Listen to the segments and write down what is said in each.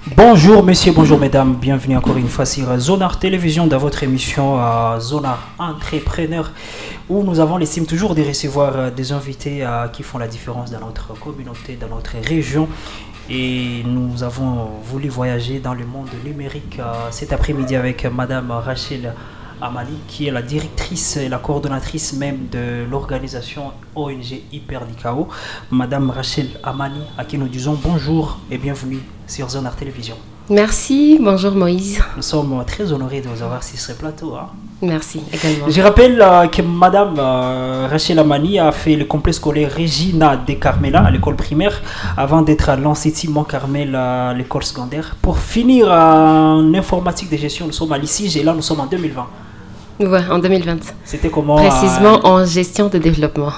Bonjour messieurs, bonjour mesdames, bienvenue encore une fois sur Zonar Télévision dans votre émission Zonar Entrepreneur où nous avons l'estime toujours de recevoir des invités qui font la différence dans notre communauté, dans notre région. Et nous avons voulu voyager dans le monde numérique cet après-midi avec Madame Rachel Amani, qui est la directrice et la coordonnatrice même de l'organisation ONG Hypernicao. Madame Rachel Amani, à qui nous disons bonjour et bienvenue sur Zonar Télévision. Merci, bonjour Moïse. Nous sommes très honorés de vous avoir sur ce plateau. Merci également. Je rappelle que Madame Rachel Amani a fait le complexe scolaire Regina de Carmela à l'école primaire avant d'être à l'Institut Mont-Carmel à l'école secondaire. Pour finir en informatique de gestion, nous sommes à l'ICIG et là nous sommes en 2020. Ouais, en 2020. C'était comment précisément en gestion de développement.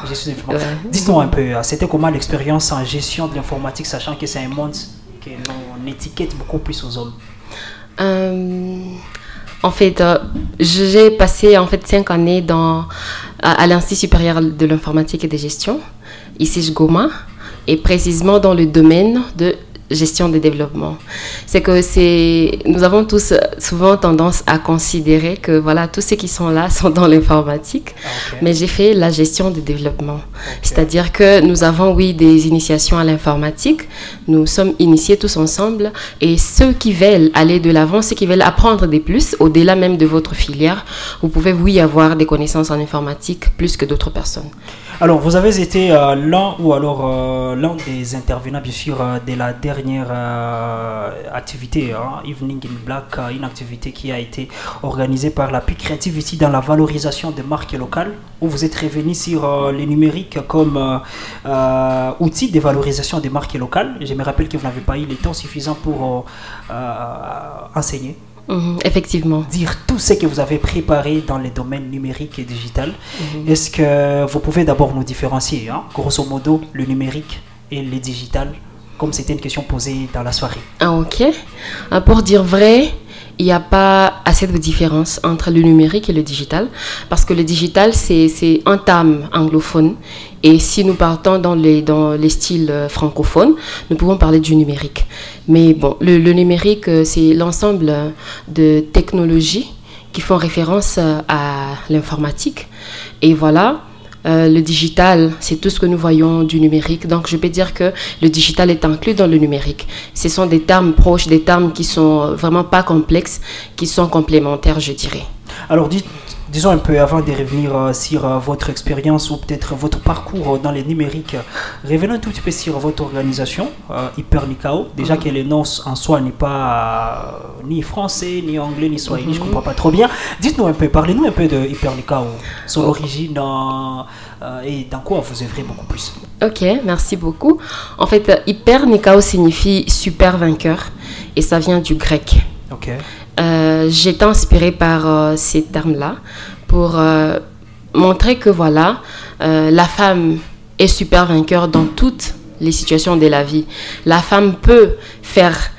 Ouais. Dites-nous un peu, c'était comment l'expérience en gestion de l'informatique, sachant que c'est un monde que l'on étiquette beaucoup plus aux hommes. En fait, j'ai passé 5 années à l'Institut supérieur de l'informatique et de gestion, ici Goma, et précisément dans le domaine de gestion de développement. C'est que nous avons tous souvent tendance à considérer que voilà, tous ceux qui sont là sont dans l'informatique, mais j'ai fait la gestion de développement. C'est-à-dire que nous avons, oui, des initiations à l'informatique, nous sommes initiés tous ensemble, et ceux qui veulent aller de l'avant, ceux qui veulent apprendre des plus, au-delà même de votre filière, vous pouvez, oui, avoir des connaissances en informatique plus que d'autres personnes. Alors, vous avez été l'un des intervenants, bien sûr, de la dernière activité, Evening in Black, une activité qui a été organisée par la Peak Creativity dans la valorisation des marques locales, où vous êtes revenu sur les numériques comme outil de valorisation des marques locales. Je me rappelle que vous n'avez pas eu le temps suffisant pour enseigner. Effectivement. Dire tout ce que vous avez préparé dans les domaines numériques et digital. Est-ce que vous pouvez d'abord nous différencier, grosso modo, le numérique et le digital, comme c'était une question posée dans la soirée? Ok. Pour dire vrai, il n'y a pas assez de différence entre le numérique et le digital, parce que le digital, c'est un terme anglophone, et si nous partons dans les styles francophones, nous pouvons parler du numérique. Mais bon, le numérique, c'est l'ensemble de technologies qui font référence à l'informatique. Et voilà, le digital, c'est tout ce que nous voyons du numérique. Donc, je peux dire que le digital est inclus dans le numérique. Ce sont des termes proches, des termes qui sont vraiment pas complexes, qui sont complémentaires, je dirais. Alors, disons un peu, avant de revenir sur votre expérience ou peut-être votre parcours dans les numériques, revenons un tout petit peu sur votre organisation, Hypernicao. Déjà que le nom en soi n'est pas ni français, ni anglais, ni swahili, je ne comprends pas trop bien. Dites-nous un peu, parlez-nous un peu de Hypernicao, son origine et dans quoi vous œuvrez beaucoup plus. Ok, merci beaucoup. En fait, Hypernicao signifie super vainqueur et ça vient du grec. Ok. J'ai été inspirée par ces termes-là pour montrer que voilà, la femme est super vainqueur dans toutes les situations de la vie. La femme peut faire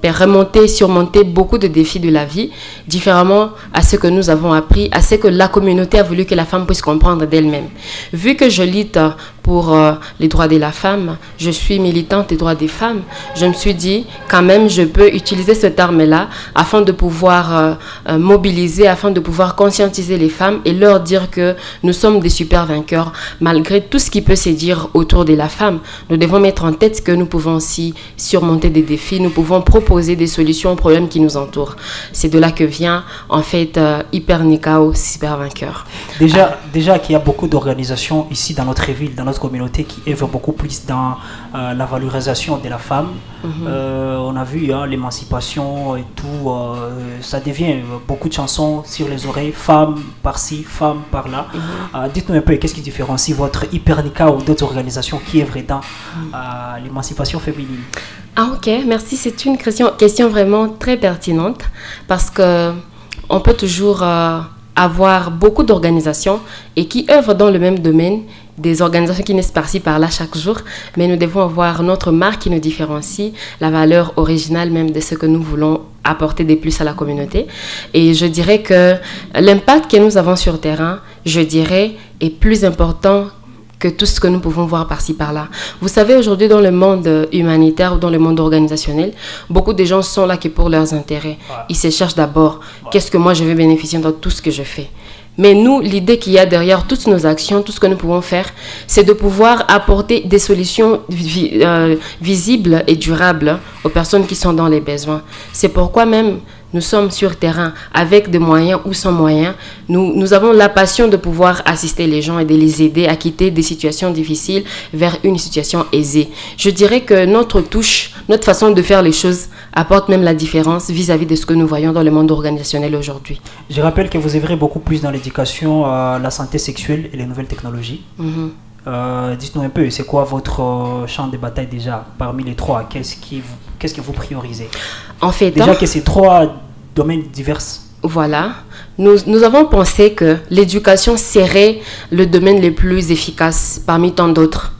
remonter, surmonter beaucoup de défis de la vie, différemment à ce que nous avons appris, à ce que la communauté a voulu que la femme puisse comprendre d'elle-même. Vu que je lutte pour les droits de la femme, je suis militante des droits des femmes, je me suis dit quand même je peux utiliser ce terme-là afin de pouvoir mobiliser, afin de pouvoir conscientiser les femmes et leur dire que nous sommes des super vainqueurs malgré tout ce qui peut se dire autour de la femme. Nous devons mettre en tête que nous pouvons aussi surmonter des défis, nous pouvons proposer des solutions aux problèmes qui nous entourent. C'est de là que vient en fait Hypernicao, super vainqueur. Déjà qu'il y a beaucoup d'organisations ici dans notre ville, dans notre communauté qui œuvrent beaucoup plus dans la valorisation de la femme. On a vu l'émancipation et tout, ça devient beaucoup de chansons sur les oreilles, femmes par-ci, femmes par-là. Dites-nous un peu, qu'est-ce qui différencie votre Hypernicao ou d'autres organisations qui œuvrent dans l'émancipation féminine? Ah ok, merci, c'est une question vraiment très pertinente parce que on peut toujours avoir beaucoup d'organisations et qui œuvrent dans le même domaine, des organisations qui naissent par-ci par-là chaque jour, mais nous devons avoir notre marque qui nous différencie, la valeur originale même de ce que nous voulons apporter de plus à la communauté. Et je dirais que l'impact que nous avons sur le terrain, je dirais, est plus important que tout ce que nous pouvons voir par-ci par-là. Vous savez, aujourd'hui, dans le monde humanitaire ou dans le monde organisationnel, beaucoup de gens sont là que pour leurs intérêts. Ils se cherchent d'abord qu'est-ce que moi je vais bénéficier dans tout ce que je fais. Mais nous, l'idée qu'il y a derrière toutes nos actions, tout ce que nous pouvons faire, c'est de pouvoir apporter des solutions visibles et durables aux personnes qui sont dans les besoins. C'est pourquoi même nous sommes sur terrain avec des moyens ou sans moyens. Nous avons la passion de pouvoir assister les gens et de les aider à quitter des situations difficiles vers une situation aisée. Je dirais que notre touche, notre façon de faire les choses apporte même la différence vis-à-vis de ce que nous voyons dans le monde organisationnel aujourd'hui. Je rappelle que vous œuvrez beaucoup plus dans l'éducation, la santé sexuelle et les nouvelles technologies. Dites-nous un peu, c'est quoi votre champ de bataille déjà parmi les trois? Qu'est-ce que vous priorisez? En fait, déjà que ces trois domaines divers. Voilà, nous avons pensé que l'éducation serait le domaine le plus efficace parmi tant d'autres.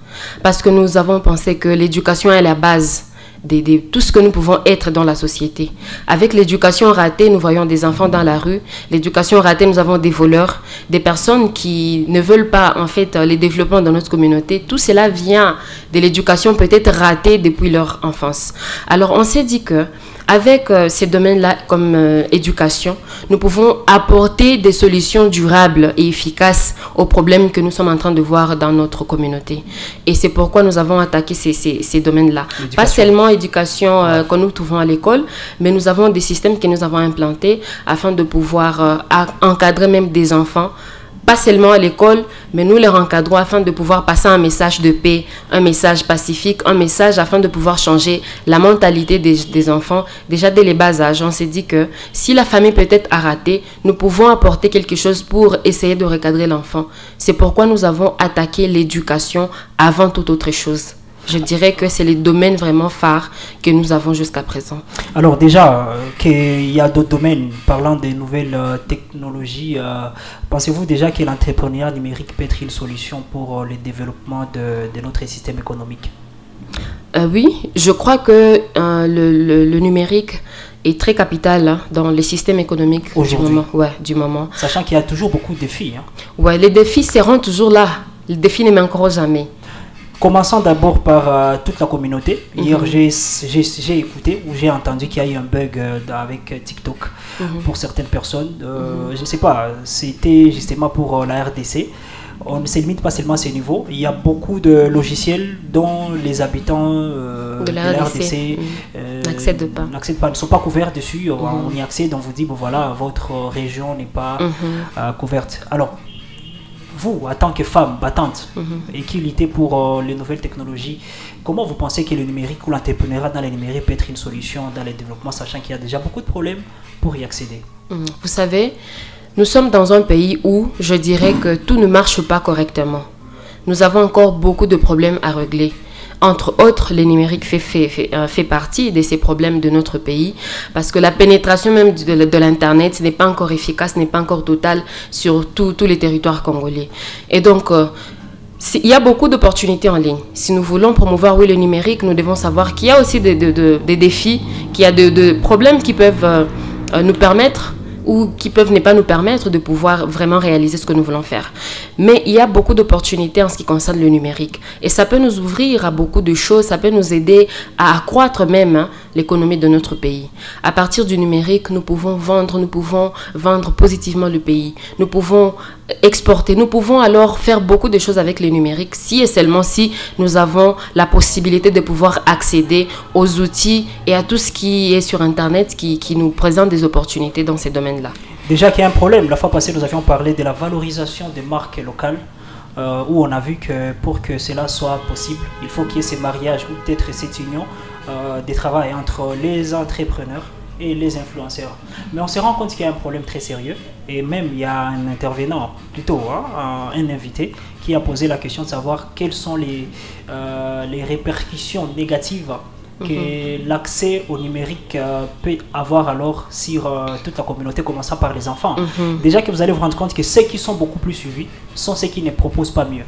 Parce que nous avons pensé que l'éducation est la base de tout ce que nous pouvons être dans la société. Avec l'éducation ratée, nous voyons des enfants dans la rue. L'éducation ratée, nous avons des voleurs, des personnes qui ne veulent pas en fait les développements dans notre communauté. Tout cela vient de l'éducation peut-être ratée depuis leur enfance. Alors on s'est dit que avec ces domaines-là comme éducation, nous pouvons apporter des solutions durables et efficaces aux problèmes que nous sommes en train de voir dans notre communauté. Et c'est pourquoi nous avons attaqué ces domaines-là. Pas seulement éducation que nous trouvons à l'école, mais nous avons des systèmes que nous avons implantés afin de pouvoir encadrer même des enfants. Pas seulement à l'école, mais nous les encadrons afin de pouvoir passer un message de paix, un message pacifique, un message afin de pouvoir changer la mentalité des enfants. Déjà dès les bas âges, on s'est dit que si la famille peut-être a raté, nous pouvons apporter quelque chose pour essayer de recadrer l'enfant. C'est pourquoi nous avons attaqué l'éducation avant toute autre chose. Je dirais que c'est les domaines vraiment phares que nous avons jusqu'à présent. Alors déjà, qu'il y a d'autres domaines, parlant des nouvelles technologies, pensez-vous déjà que l'entrepreneuriat numérique peut être une solution pour le développement de notre système économique? Oui, je crois que le numérique est très capital dans les systèmes économiques du moment. Sachant qu'il y a toujours beaucoup de défis. Ouais, les défis seront toujours là. Les défis ne manqueront jamais. Commençons d'abord par toute la communauté. Hier, j'ai écouté ou j'ai entendu qu'il y a eu un bug avec TikTok pour certaines personnes. Je ne sais pas, c'était justement pour la RDC. On ne se limite pas seulement à ce niveau. Il y a beaucoup de logiciels dont les habitants de la RDC n'accèdent pas. Ne sont pas couverts dessus. On y accède, on vous dit, bon, voilà, votre région n'est pas couverte. Alors, vous, en tant que femme battante et qui luttez pour les nouvelles technologies, comment vous pensez que le numérique ou l'entrepreneuriat dans le numérique peut être une solution dans le développement, sachant qu'il y a déjà beaucoup de problèmes pour y accéder? Vous savez, nous sommes dans un pays où je dirais que tout ne marche pas correctement. Nous avons encore beaucoup de problèmes à régler. Entre autres, le numérique fait partie de ces problèmes de notre pays parce que la pénétration même de l'Internet n'est pas encore efficace, n'est pas encore totale sur tous les territoires congolais. Et donc, il y a beaucoup d'opportunités en ligne. Si nous voulons promouvoir le numérique, nous devons savoir qu'il y a aussi des défis, qu'il y a des problèmes qui peuvent nous permettre ou qui peuvent ne pas nous permettre de pouvoir vraiment réaliser ce que nous voulons faire. Mais il y a beaucoup d'opportunités en ce qui concerne le numérique. Et ça peut nous ouvrir à beaucoup de choses, ça peut nous aider à accroître même l'économie de notre pays. À partir du numérique, nous pouvons vendre positivement le pays. Nous pouvons exporter, nous pouvons alors faire beaucoup de choses avec le numérique si et seulement si nous avons la possibilité de pouvoir accéder aux outils et à tout ce qui est sur Internet qui nous présente des opportunités dans ces domaines-là. Déjà qu'il y a un problème, la fois passée nous avions parlé de la valorisation des marques locales où on a vu que pour que cela soit possible, il faut qu'il y ait ces mariages ou peut-être cette union de travail entre les entrepreneurs et les influenceurs. Mais on se rend compte qu'il y a un problème très sérieux et même il y a un intervenant, plutôt un invité, qui a posé la question de savoir quelles sont les répercussions négatives que l'accès au numérique peut avoir alors sur toute la communauté, commençant par les enfants. Déjà que vous allez vous rendre compte que ceux qui sont beaucoup plus suivis sont ceux qui ne proposent pas mieux.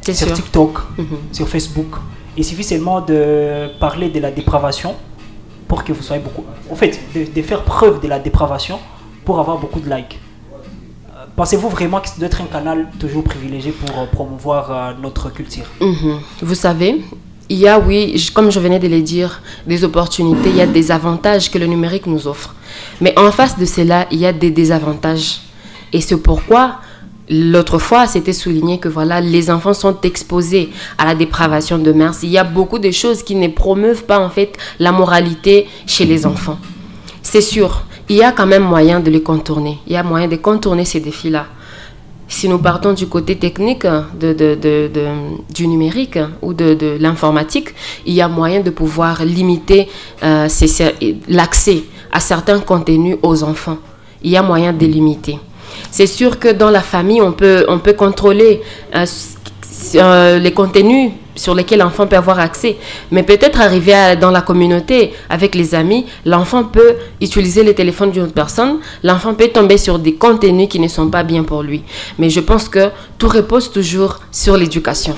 Sur sûr. TikTok, sur Facebook. Il suffit seulement de parler de la dépravation pour que vous soyez beaucoup... En fait, de faire preuve de la dépravation pour avoir beaucoup de likes. pensez-vous vraiment que ça doit être un canal toujours privilégié pour promouvoir notre culture? Vous savez, il y a, oui, comme je venais de le dire, des opportunités, il y a des avantages que le numérique nous offre. Mais en face de cela, il y a des désavantages. Et c'est pourquoi, l'autre fois, c'était souligné que voilà, les enfants sont exposés à la dépravation de mœurs. Il y a beaucoup de choses qui ne promeuvent pas en fait la moralité chez les enfants. C'est sûr, il y a quand même moyen de les contourner. Il y a moyen de contourner ces défis-là. Si nous partons du côté technique du numérique ou de l'informatique, il y a moyen de pouvoir limiter l'accès à certains contenus aux enfants. Il y a moyen de limiter. C'est sûr que dans la famille, on peut contrôler les contenus sur lesquels l'enfant peut avoir accès. Mais peut-être arriver dans la communauté, avec les amis, l'enfant peut utiliser le téléphone d'une autre personne. L'enfant peut tomber sur des contenus qui ne sont pas bien pour lui. Mais je pense que tout repose toujours sur l'éducation.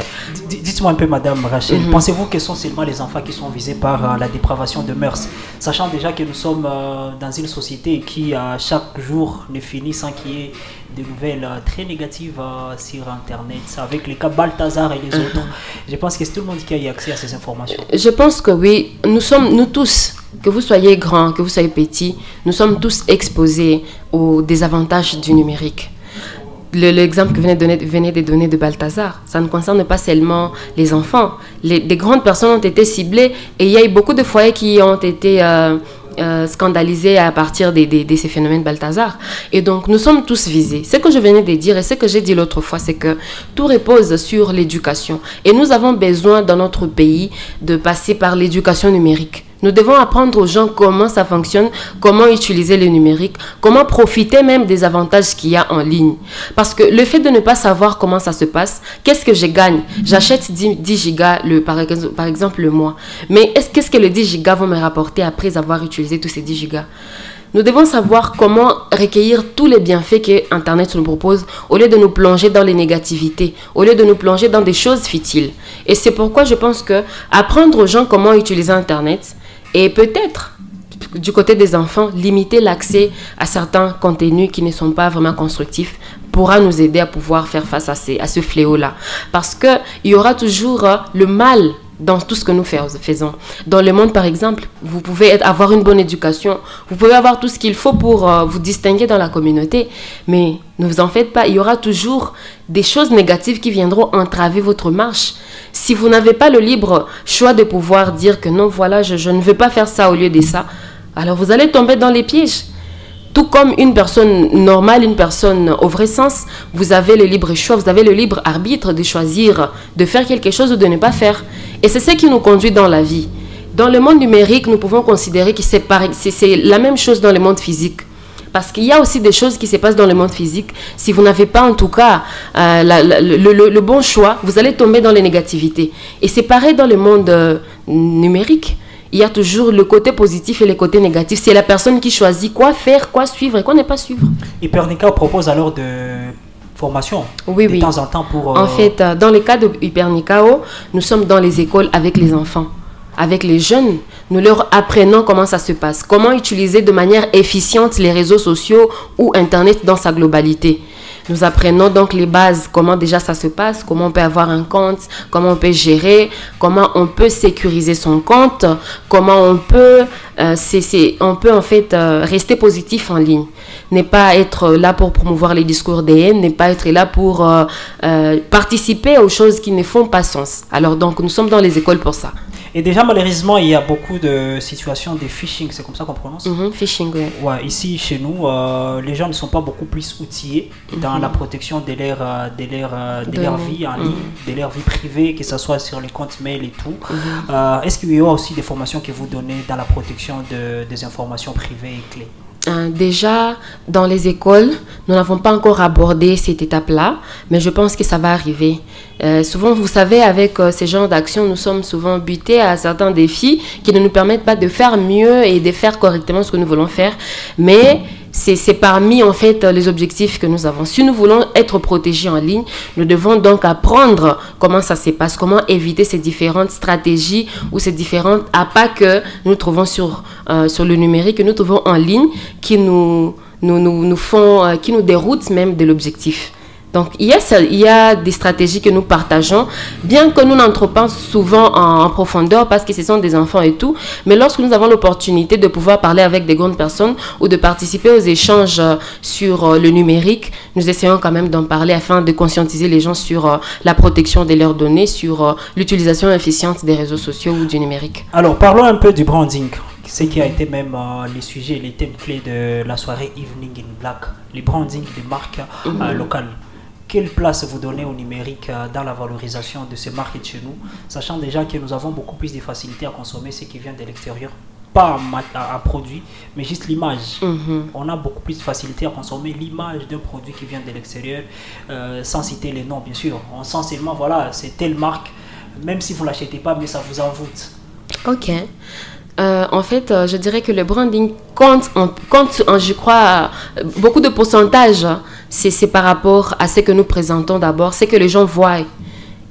Dites-moi un peu, Madame Rachel, pensez-vous que ce sont seulement les enfants qui sont visés par la dépravation de mœurs, sachant déjà que nous sommes dans une société qui, chaque jour, ne finit sans qu'il y ait de nouvelles très négatives sur Internet, avec les cas Balthazar et les autres. Je pense que c'est tout le monde qui a eu accès à ces informations. Je pense que oui, nous tous, que vous soyez grand, que vous soyez petit, nous sommes tous exposés aux désavantages du numérique. L'exemple que vous venez de donner de Balthazar, ça ne concerne pas seulement les enfants. Des grandes personnes ont été ciblées et il y a eu beaucoup de foyers qui ont été scandalisés à partir de ces phénomènes Balthazar. Et donc, nous sommes tous visés. Ce que je venais de dire et ce que j'ai dit l'autre fois, c'est que tout repose sur l'éducation. Et nous avons besoin dans notre pays de passer par l'éducation numérique. Nous devons apprendre aux gens comment ça fonctionne, comment utiliser le numérique, comment profiter même des avantages qu'il y a en ligne. Parce que le fait de ne pas savoir comment ça se passe, qu'est-ce que je gagne? J'achète 10 gigas par exemple le mois. Mais qu'est-ce que les 10 gigas vont me rapporter après avoir utilisé tous ces 10 gigas? Nous devons savoir comment recueillir tous les bienfaits que Internet nous propose au lieu de nous plonger dans les négativités, au lieu de nous plonger dans des choses futiles. Et c'est pourquoi je pense que apprendre aux gens comment utiliser Internet, et peut-être, du côté des enfants, limiter l'accès à certains contenus qui ne sont pas vraiment constructifs pourra nous aider à pouvoir faire face à ce fléau-là. Parce qu'il y aura toujours le mal dans tout ce que nous faisons. Dans le monde, par exemple, vous pouvez avoir une bonne éducation, vous pouvez avoir tout ce qu'il faut pour vous distinguer dans la communauté, mais ne vous en faites pas, il y aura toujours des choses négatives qui viendront entraver votre marche. Si vous n'avez pas le libre choix de pouvoir dire que non, voilà, je ne veux pas faire ça au lieu de ça, alors vous allez tomber dans les pièges. Tout comme une personne normale, une personne au vrai sens, vous avez le libre choix, vous avez le libre arbitre de choisir de faire quelque chose ou de ne pas faire. Et c'est ce qui nous conduit dans la vie. Dans le monde numérique, nous pouvons considérer que c'est la même chose dans le monde physique. Parce qu'il y a aussi des choses qui se passent dans le monde physique. Si vous n'avez pas en tout cas le bon choix, vous allez tomber dans les négativités. Et c'est pareil dans le monde numérique. Il y a toujours le côté positif et le côté négatif. C'est la personne qui choisit quoi faire, quoi suivre et quoi ne pas suivre. Hypernicao propose alors de formation de temps en temps pour... En fait, dans le cas de Hypernicao, nous sommes dans les écoles avec les enfants, avec les jeunes. Nous leur apprenons comment ça se passe, comment utiliser de manière efficiente les réseaux sociaux ou Internet dans sa globalité. Nous apprenons donc les bases, comment déjà ça se passe, comment on peut avoir un compte, comment on peut gérer, comment on peut sécuriser son compte, comment on peut, en fait rester positif en ligne. Ne pas être là pour promouvoir les discours des haines, ne pas être là pour participer aux choses qui ne font pas sens. Alors donc nous sommes dans les écoles pour ça. Et déjà, malheureusement, il y a beaucoup de situations de phishing, c'est comme ça qu'on prononce? Phishing, oui. Ouais, ici, chez nous, les gens ne sont pas beaucoup plus outillés dans la protection de leur vie en ligne, de leur vie privée, que ce soit sur les comptes mail et tout. Est-ce qu'il y a aussi des formations que vous donnez dans la protection des informations privées et clés? Déjà, dans les écoles, nous n'avons pas encore abordé cette étape-là, mais je pense que ça va arriver. Souvent, vous savez, avec ces genres d'actions, nous sommes souvent butés à certains défis qui ne nous permettent pas de faire mieux et de faire correctement ce que nous voulons faire. Mais c'est parmi, en fait, les objectifs que nous avons. Si nous voulons être protégés en ligne, nous devons donc apprendre comment ça se passe, comment éviter ces différentes stratégies ou ces différentes appâts que nous trouvons sur le numérique, que nous trouvons en ligne, qui nous qui nous déroutent même de l'objectif. Donc, il y a des stratégies que nous partageons, bien que nous n'entrons pas souvent en profondeur parce que ce sont des enfants et tout. Mais lorsque nous avons l'opportunité de pouvoir parler avec des grandes personnes ou de participer aux échanges sur le numérique, nous essayons quand même d'en parler afin de conscientiser les gens sur la protection de leurs données, sur l'utilisation efficiente des réseaux sociaux ou du numérique. Alors, parlons un peu du branding. Ce qui a été même les sujets, les thèmes clés de la soirée Evening in Black, les brandings des marques locales. Quelle place vous donnez au numérique dans la valorisation de ces marques de chez nous, sachant déjà que nous avons beaucoup plus de facilité à consommer ce qui vient de l'extérieur, pas un produit, mais juste l'image. On a beaucoup plus de facilité à consommer l'image d'un produit qui vient de l'extérieur, sans citer les noms bien sûr. On sent seulement, voilà, c'est telle marque, même si vous ne l'achetez pas, mais ça vous envoûte. Ok. En fait, je dirais que le branding compte je crois, beaucoup de pourcentage. C'est par rapport à ce que nous présentons d'abord, ce que les gens voient.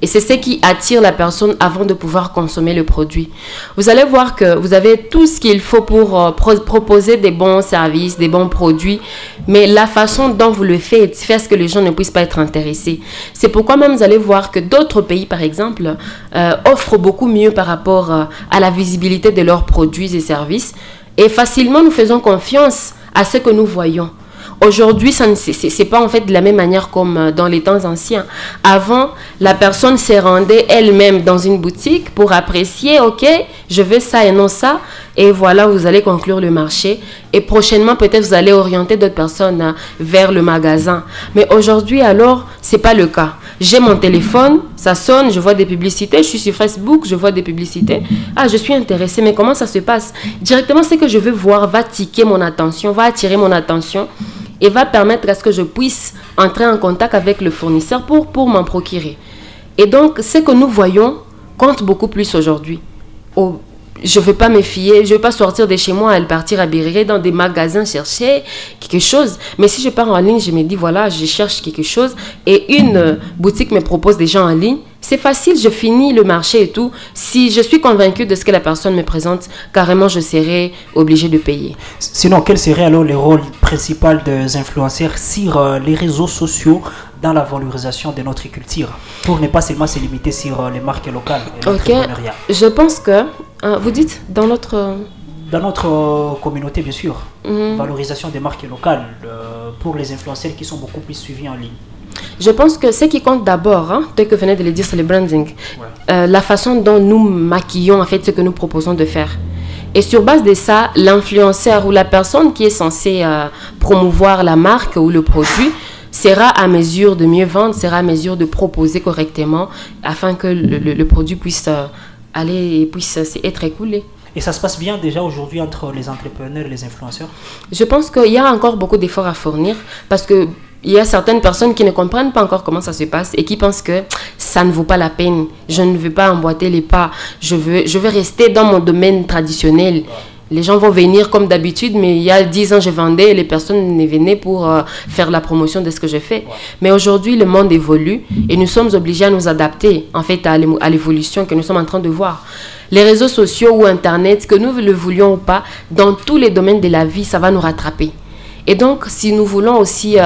Et c'est ce qui attire la personne avant de pouvoir consommer le produit. Vous allez voir que vous avez tout ce qu'il faut pour proposer des bons services, des bons produits. Mais la façon dont vous le faites fait à ce que les gens ne puissent pas être intéressés. C'est pourquoi même vous allez voir que d'autres pays, par exemple, offrent beaucoup mieux par rapport à la visibilité de leurs produits et services. Et facilement, nous faisons confiance à ce que nous voyons. Aujourd'hui, ce n'est pas en fait de la même manière comme dans les temps anciens. Avant, la personne se rendait elle-même dans une boutique pour apprécier, ok, je veux ça et non ça. Et voilà, vous allez conclure le marché. Et prochainement, peut-être vous allez orienter d'autres personnes vers le magasin. Mais aujourd'hui, alors, ce n'est pas le cas. J'ai mon téléphone, ça sonne, je vois des publicités, je suis sur Facebook, je vois des publicités. Ah, je suis intéressée, mais comment ça se passe? Directement, ce que je veux voir va tiquer mon attention, va attirer mon attention et va permettre à ce que je puisse entrer en contact avec le fournisseur pour m'en procurer. Et donc, ce que nous voyons compte beaucoup plus aujourd'hui. Je ne vais pas me fier, je ne vais pas sortir de chez moi et partir à Biré dans des magasins chercher quelque chose. Mais si je pars en ligne, je me dis, voilà, je cherche quelque chose et une boutique me propose des gens en ligne. C'est facile, je finis le marché et tout. Si je suis convaincue de ce que la personne me présente, carrément, je serai obligée de payer. Sinon, quel serait alors le rôle principal des influenceurs sur les réseaux sociaux dans la valorisation de notre culture, pour ne pas seulement se limiter sur les marques locales et l'entrepreneuriat? Je pense que, vous dites, dans notre communauté, bien sûr, valorisation des marques locales pour les influenceurs qui sont beaucoup plus suivis en ligne. Je pense que ce qui compte d'abord, tel que venait de le dire, c'est le branding. Ouais. La façon dont nous maquillons en fait ce que nous proposons de faire. Et sur base de ça, l'influenceur ou la personne qui est censée promouvoir la marque ou le produit sera à mesure de mieux vendre, sera à mesure de proposer correctement afin que le produit puisse être écoulé. Et ça se passe bien déjà aujourd'hui entre les entrepreneurs et les influenceurs? Je pense qu'il y a encore beaucoup d'efforts à fournir parce que il y a certaines personnes qui ne comprennent pas encore comment ça se passe et qui pensent que ça ne vaut pas la peine. Je ne veux pas emboîter les pas. Je veux rester dans mon domaine traditionnel. Ouais. Les gens vont venir comme d'habitude, mais il y a 10 ans, je vendais et les personnes ne venaient pour faire la promotion de ce que je fais. Ouais. Mais aujourd'hui, le monde évolue et nous sommes obligés à nous adapter en fait, à l'évolution que nous sommes en train de voir. Les réseaux sociaux ou Internet, que nous le voulions ou pas, dans tous les domaines de la vie, ça va nous rattraper. Et donc, si nous voulons aussi...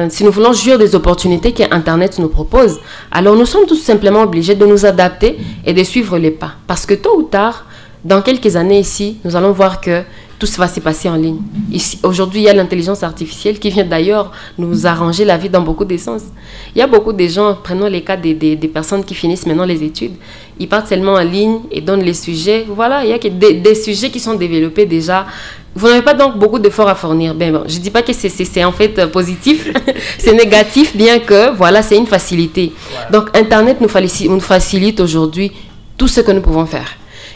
si nous voulons jouir des opportunités qu'Internet nous propose, alors nous sommes tout simplement obligés de nous adapter et de suivre les pas. Parce que tôt ou tard, dans quelques années ici, nous allons voir que tout va se passer en ligne. Aujourd'hui, il y a l'intelligence artificielle qui vient d'ailleurs nous arranger la vie dans beaucoup de sens. Il y a beaucoup de gens, prenons les cas des personnes qui finissent maintenant les études, ils partent seulement en ligne et donnent les sujets. Voilà, il y a des sujets qui sont développés déjà. Vous n'avez pas donc beaucoup d'efforts à fournir. Bon, je ne dis pas que c'est en fait positif, c'est négatif, bien que voilà, c'est une facilité. Ouais. Donc, Internet nous facilite aujourd'hui tout ce que nous pouvons faire.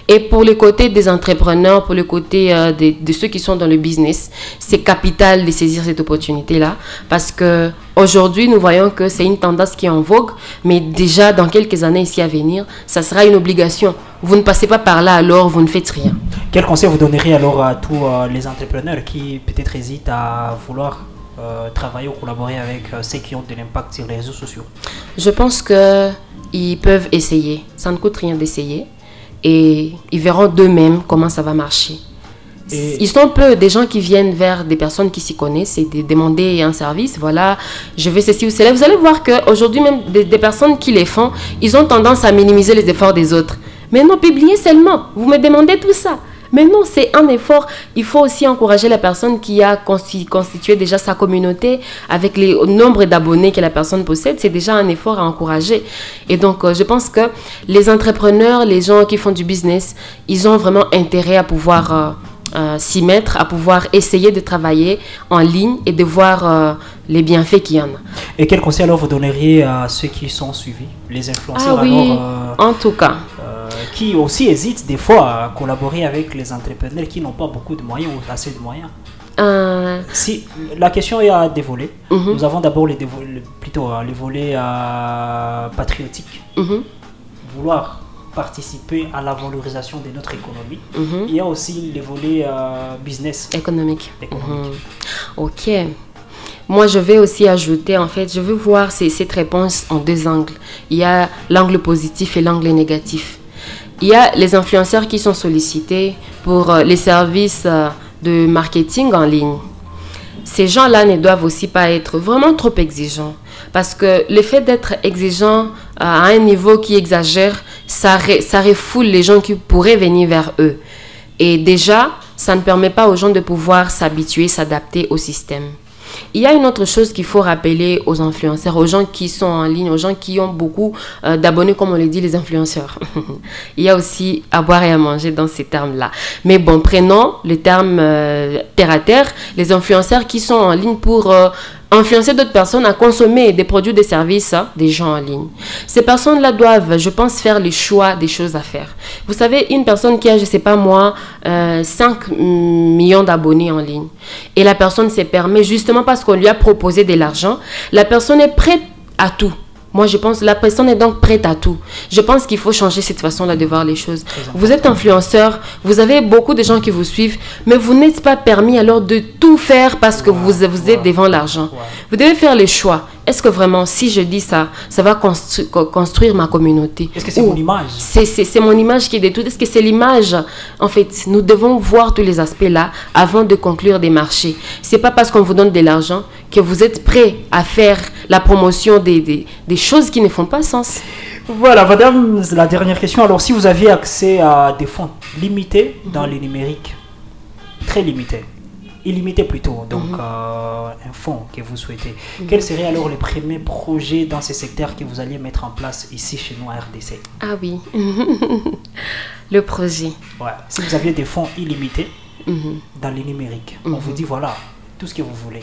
Et pour le côté des entrepreneurs, pour le côté de ceux qui sont dans le business, c'est capital de saisir cette opportunité-là. Parce qu'aujourd'hui, nous voyons que c'est une tendance qui est en vogue, mais déjà dans quelques années ici à venir, ça sera une obligation. Vous ne passez pas par là, alors vous ne faites rien. Quel conseil vous donneriez alors à tous les entrepreneurs qui peut-être hésitent à vouloir travailler ou collaborer avec ceux qui ont de l'impact sur les réseaux sociaux? Je pense qu'ils peuvent essayer. Ça ne coûte rien d'essayer. Et ils verront d'eux-mêmes comment ça va marcher. Ils sont peu des gens qui viennent vers des personnes qui s'y connaissent et de demander un service. Voilà, je veux ceci ou cela. Vous allez voir qu'aujourd'hui, même des personnes qui les font, ils ont tendance à minimiser les efforts des autres. Mais non, publiez seulement. Vous me demandez tout ça. Mais non, c'est un effort. Il faut aussi encourager la personne qui a constitué déjà sa communauté avec le nombre d'abonnés que la personne possède. C'est déjà un effort à encourager. Et donc, je pense que les entrepreneurs, les gens qui font du business, ils ont vraiment intérêt à pouvoir s'y mettre, à pouvoir essayer de travailler en ligne et de voir les bienfaits qu'il y en a. Et quel conseil alors vous donneriez à ceux qui sont suivis, les influenceurs? Ah oui, en tout cas. Qui aussi hésitent des fois à collaborer avec les entrepreneurs qui n'ont pas beaucoup de moyens ou assez de moyens. Si la question est à des volets, nous avons d'abord les volets patriotiques. Vouloir participer à la valorisation de notre économie. Il y a aussi les volets business. Économique. Ok. Moi, je vais aussi ajouter, en fait, je veux voir cette réponse en deux angles. Il y a l'angle positif et l'angle négatif. Il y a les influenceurs qui sont sollicités pour les services de marketing en ligne. Ces gens-là ne doivent aussi pas être vraiment trop exigeants. Parce que le fait d'être exigeant à un niveau qui exagère, ça refoule les gens qui pourraient venir vers eux. Et déjà, ça ne permet pas aux gens de pouvoir s'habituer, s'adapter au système. Il y a une autre chose qu'il faut rappeler aux influenceurs, aux gens qui sont en ligne, aux gens qui ont beaucoup d'abonnés, comme on le dit, les influenceurs. Il y a aussi à boire et à manger dans ces termes-là. Mais bon, prenons le terme terre à terre, les influenceurs qui sont en ligne pour influencer d'autres personnes à consommer des produits, des services des gens en ligne. Ces personnes-là doivent, je pense, faire le choix des choses à faire. Vous savez, une personne qui a, je ne sais pas moi, 5 millions d'abonnés en ligne, et la personne se permet, justement parce qu'on lui a proposé de l'argent, la personne est prête à tout. Moi, je pense que la personne est donc prête à tout. Je pense qu'il faut changer cette façon-là de voir les choses. Vous êtes influenceur, vous avez beaucoup de gens qui vous suivent, mais vous n'êtes pas permis alors de tout faire parce que vous êtes devant l'argent. Vous devez faire les choix. Est-ce que vraiment, si je dis ça, ça va construire ma communauté? Est-ce que c'est mon image? C'est mon image qui est de tout. Est-ce que c'est l'image? En fait, nous devons voir tous les aspects-là avant de conclure des marchés. Ce n'est pas parce qu'on vous donne de l'argent que vous êtes prêt à faire la promotion des choses qui ne font pas sens. Voilà, madame, la dernière question. Alors, si vous aviez accès à des fonds limités dans le numérique, très limités, illimité plutôt, donc un fonds que vous souhaitez, quels seraient alors les premiers projets dans ces secteurs que vous alliez mettre en place ici chez nous à RDC? Ah oui, le projet. Ouais. Si vous aviez des fonds illimités dans le numérique, on vous dit voilà, tout ce que vous voulez.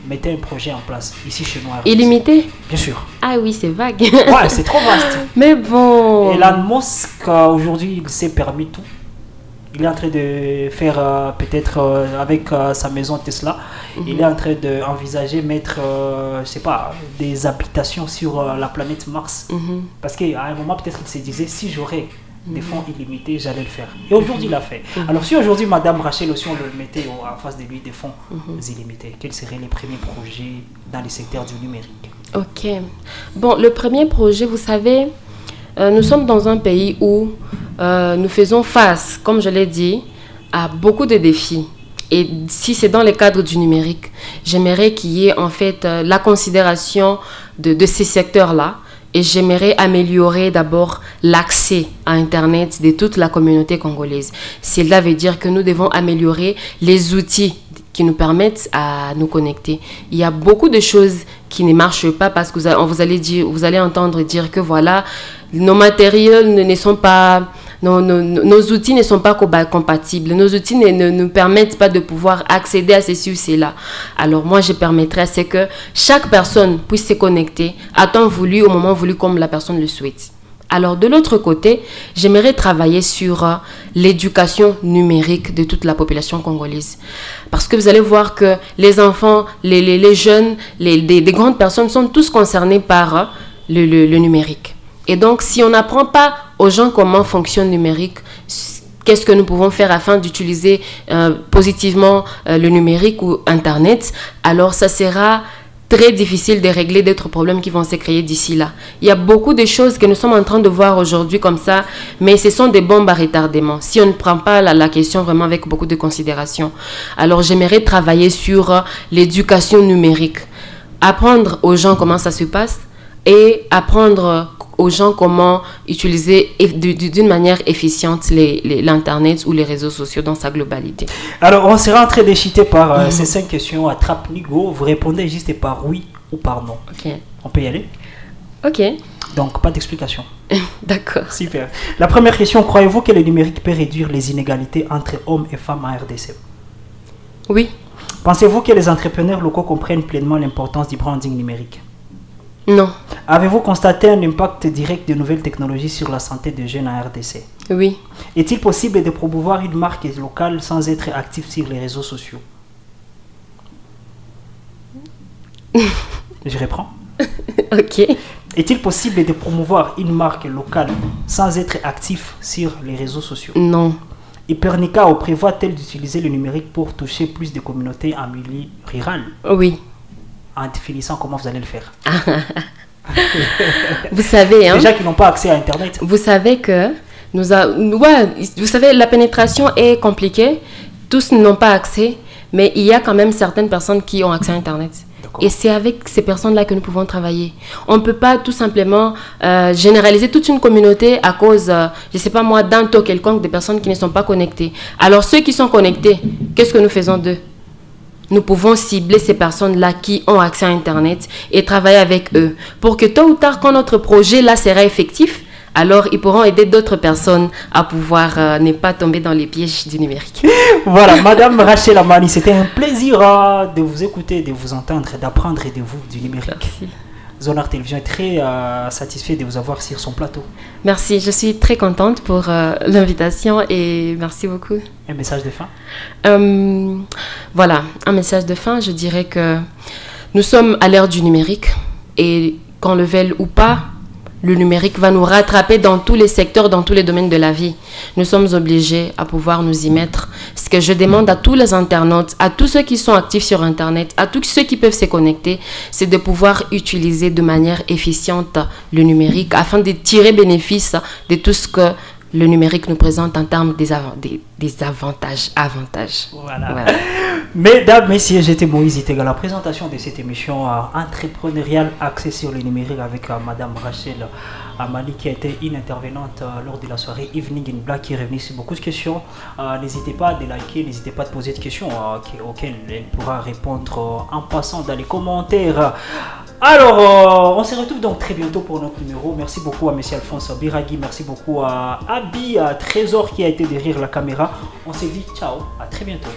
Mettez un projet en place ici chez nous à RDC. Illimité? Bien sûr. Ah oui, c'est vague. Ouais, c'est trop vaste. Mais bon. Elon Musk, aujourd'hui, il s'est permis tout. Il est en train de faire peut-être avec sa maison Tesla, il est en train d'envisager mettre, je sais pas, des habitations sur la planète Mars. Parce qu'à un moment, peut-être qu'il se disait, si j'aurais des fonds illimités, j'allais le faire. Et aujourd'hui, il l'a fait. Alors si aujourd'hui, Madame Rachel aussi, on le mettait en face de lui des fonds illimités, quels seraient les premiers projets dans les secteurs du numérique? Ok. Bon, le premier projet, vous savez, nous sommes dans un pays où nous faisons face, comme je l'ai dit, à beaucoup de défis. Et si c'est dans le cadre du numérique, j'aimerais qu'il y ait en fait la considération de ces secteurs-là. Et j'aimerais améliorer d'abord l'accès à Internet de toute la communauté congolaise. Cela veut dire que nous devons améliorer les outils qui nous permettent à nous connecter. Il y a beaucoup de choses qui ne marchent pas parce que vous allez entendre dire que voilà, nos matériels ne sont pas... Nos outils ne sont pas compatibles. Nos outils ne nous permettent pas de pouvoir accéder à ceci ou cela. Alors moi, je permettrai à ce que chaque personne puisse se connecter à temps voulu, au moment voulu, comme la personne le souhaite. Alors de l'autre côté, j'aimerais travailler sur l'éducation numérique de toute la population congolaise. Parce que vous allez voir que les enfants, les jeunes, des grandes personnes sont tous concernés par le numérique. Et donc, si on n'apprend pas aux gens comment fonctionne le numérique, qu'est-ce que nous pouvons faire afin d'utiliser positivement le numérique ou Internet, alors ça sera très difficile de régler d'autres problèmes qui vont se créer d'ici là. Il y a beaucoup de choses que nous sommes en train de voir aujourd'hui comme ça, mais ce sont des bombes à retardement. Si on ne prend pas la question vraiment avec beaucoup de considération. Alors, j'aimerais travailler sur l'éducation numérique. Apprendre aux gens comment ça se passe et apprendre aux gens comment utiliser d'une manière efficiente l'Internet ou les réseaux sociaux dans sa globalité. Alors, on sera en train d'échiter par ces 5 questions à Trappe-Nigo. Vous répondez juste par oui ou par non. Ok. On peut y aller? Ok. Donc, pas d'explication. D'accord. Super. La première question, croyez-vous que le numérique peut réduire les inégalités entre hommes et femmes en RDC? Oui. Pensez-vous que les entrepreneurs locaux comprennent pleinement l'importance du branding numérique? Non. Avez-vous constaté un impact direct de nouvelles technologies sur la santé des jeunes en RDC? Oui. Est-il possible de promouvoir une marque locale sans être actif sur les réseaux sociaux? Je reprends. Ok. Est-il possible de promouvoir une marque locale sans être actif sur les réseaux sociaux? Non. Hypernica prévoit-elle d'utiliser le numérique pour toucher plus de communautés en milieu rural? Oui. En définissant comment vous allez le faire. Vous savez, hein, déjà qui n'ont pas accès à Internet. vous savez que vous savez, la pénétration est compliquée. Tous n'ont pas accès, mais il y a quand même certaines personnes qui ont accès à Internet. Et c'est avec ces personnes-là que nous pouvons travailler. On ne peut pas tout simplement généraliser toute une communauté à cause, je ne sais pas moi, d'un taux quelconque de personnes qui ne sont pas connectées. Alors ceux qui sont connectés, qu'est-ce que nous faisons d'eux? Nous pouvons cibler ces personnes-là qui ont accès à Internet et travailler avec eux pour que tôt ou tard, quand notre projet-là sera effectif, alors ils pourront aider d'autres personnes à pouvoir ne pas tomber dans les pièges du numérique. Voilà, Madame Rachel Amani, c'était un plaisir de vous écouter, de vous entendre, d'apprendre de vous du numérique. Merci. Zonar Télévision est très satisfait de vous avoir sur son plateau. Merci, je suis très contente pour l'invitation et merci beaucoup. Un message de fin? Voilà, un message de fin, je dirais que nous sommes à l'ère du numérique et qu'on le veuille ou pas, le numérique va nous rattraper dans tous les secteurs, dans tous les domaines de la vie. Nous sommes obligés à pouvoir nous y mettre. Ce que je demande à tous les internautes, à tous ceux qui sont actifs sur Internet, à tous ceux qui peuvent se connecter, c'est de pouvoir utiliser de manière efficiente le numérique afin de tirer bénéfice de tout ce que le numérique nous présente en termes des avantages. Voilà. Mesdames, messieurs, j'étais Moïse Itega. La présentation de cette émission entrepreneuriale axée sur le numérique avec Madame Rachel Amani qui a été une intervenante lors de la soirée Evening in Black qui est revenue sur beaucoup de questions. N'hésitez pas à liker, n'hésitez pas à poser des questions auxquelles elle pourra répondre en passant dans les commentaires. Alors, on se retrouve donc très bientôt pour notre numéro. Merci beaucoup à M. Alphonse Biragui, merci beaucoup à Abi, à Trésor qui a été derrière la caméra. On se dit ciao, à très bientôt.